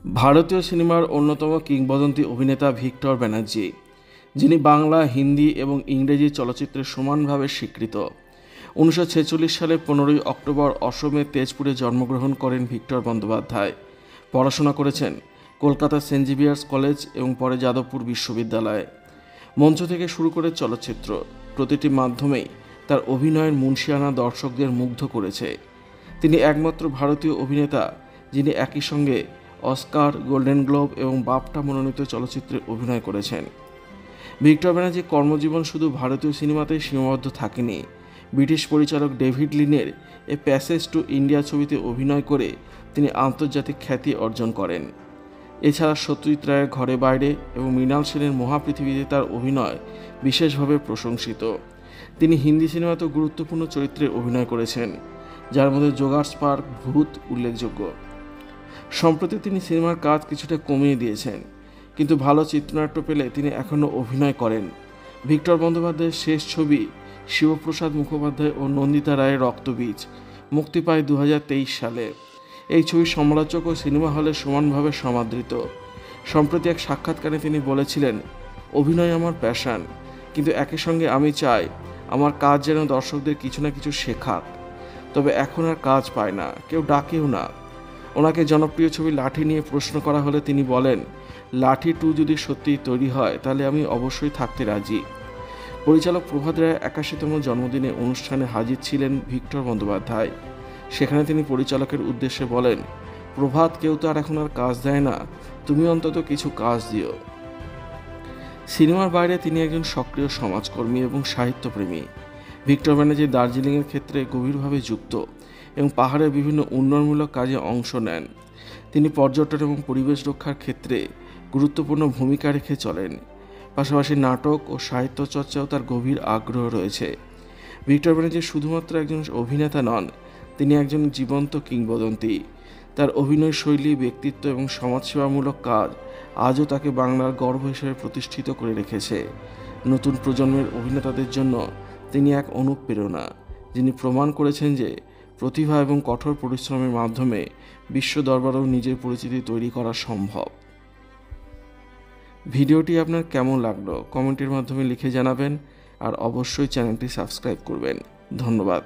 ভারতীয় সিনেমার অন্যতম কিংবদন্তি অভিনেতা ভিক্টর ব্যানার্জি, যিনি বাংলা, হিন্দি এবং ইংরেজি চলচ্চিত্রে সমানভাবে স্বীকৃত। 1946 সালে 15ই অক্টোবর অসমের তেজপুরে জন্মগ্রহণ করেন ভিক্টর বন্দ্যোপাধ্যায়। পড়াশোনা করেছেন কলকাতা সেন্ট জেভিয়ার্স কলেজ এবং পরে যাদবপুর বিশ্ববিদ্যালয়ে। মঞ্চ থেকে শুরু করে চলচ্চিত্র, প্রতিটি মাধ্যমেই তার অভিনয়ের মুনশিয়ানা দর্শকদের মুগ্ধ করেছে। তিনি একমাত্র ভারতীয় অভিনেতা যিনি একই সঙ্গে অস্কার, গোল্ডেন গ্লোব এবং বাফটা মনোনীত চলচ্চিত্রে অভিনয় করেছেন। ভিক্টর ব্যানার্জির কর্মজীবন শুধু ভারতীয় সিনেমাতেই সীমাবদ্ধ থাকেনি। ব্রিটিশ পরিচালক ডেভিড লিনের এ প্যাসেজ টু ইন্ডিয়া ছবিতে অভিনয় করে তিনি আন্তর্জাতিক খ্যাতি অর্জন করেন। এছাড়া সত্যজিৎ রায়ের ঘরে বাইরে এবং মৃণাল সেনের মহাপৃথিবীতে তার অভিনয় বিশেষভাবে প্রশংসিত। তিনি হিন্দি সিনেমাতেও গুরুত্বপূর্ণ চরিত্রে অভিনয় করেছেন, যার মধ্যে জোগার্স পার্ক, ভূত উল্লেখযোগ্য। সম্প্রতি তিনি সিনেমার কাজ কিছুটা কমিয়ে দিয়েছেন, কিন্তু ভালো চিত্রনাট্য পেলে তিনি এখনও অভিনয় করেন। ভিক্টর বন্দ্যোপাধ্যায়ের শেষ ছবি শিবপ্রসাদ মুখোপাধ্যায় ও নন্দিতা রায়ের রক্তবীজ মুক্তি পায় 2023 সালে। এই ছবি সমালোচক ও সিনেমা হলে সমানভাবে সমাদৃত। সম্প্রতি এক সাক্ষাৎকারে তিনি বলেছিলেন, অভিনয় আমার প্যাশন, কিন্তু একই সঙ্গে আমি চাই আমার কাজ যেন দর্শকদের কিছু না কিছু শেখাক। তবে এখন আর কাজ পায় না, কেউ ডাকেও না। ওনাকে জনপ্রিয় ছবি লাঠি নিয়ে প্রশ্ন করা হলে তিনি বলেন, লাঠি 2 যদি সত্যিই তৈরি হয় তাহলে আমি অবশ্যই থাকতে রাজি। পরিচালক প্রভাত রায়ের 81তম জন্মদিনে অনুষ্ঠানে হাজির ছিলেন ভিক্টর বন্দ্যোপাধ্যায়। সেখানে তিনি পরিচালকের উদ্দেশ্যে বলেন, প্রভাত, কেউ তো আর এখন আর কাজ দেয় না, তুমি অন্তত কিছু কাজ দিও। সিনেমার বাইরে তিনি একজন সক্রিয় সমাজকর্মী এবং সাহিত্যপ্রেমী। ভিক্টর ব্যানার্জি দার্জিলিংয়ের ক্ষেত্রে গভীরভাবে যুক্ত এবং পাহাড়ের বিভিন্ন উন্নয়নমূলক কাজে অংশ নেন। তিনি পর্যটন এবং পরিবেশ রক্ষার ক্ষেত্রে গুরুত্বপূর্ণ ভূমিকা রেখে চলেন। পাশাপাশি নাটক ও সাহিত্য চর্চাও তার গভীর আগ্রহ রয়েছে। ভিক্টর ব্যানার্জি শুধুমাত্র একজন অভিনেতা নন, তিনি একজন জীবন্ত কিংবদন্তি। তার অভিনয় শৈলী, ব্যক্তিত্ব এবং সমাজসেবামূলক কাজ আজও তাকে বাংলার গর্ব হিসেবে প্রতিষ্ঠিত করে রেখেছে। নতুন প্রজন্মের অভিনেতাদের জন্য তিনি এক অনুপ্রেরণা, যিনি প্রমাণ করেছেন যে প্রতিভা এবং কঠোর পরিশ্রমের মাধ্যমে বিশ্ব দরবারেও নিজের পরিচিতি তৈরি করা সম্ভব। ভিডিওটি আপনার কেমন লাগলো কমেন্টের মাধ্যমে লিখে জানাবেন, আর অবশ্যই চ্যানেলটি সাবস্ক্রাইব করবেন। ধন্যবাদ।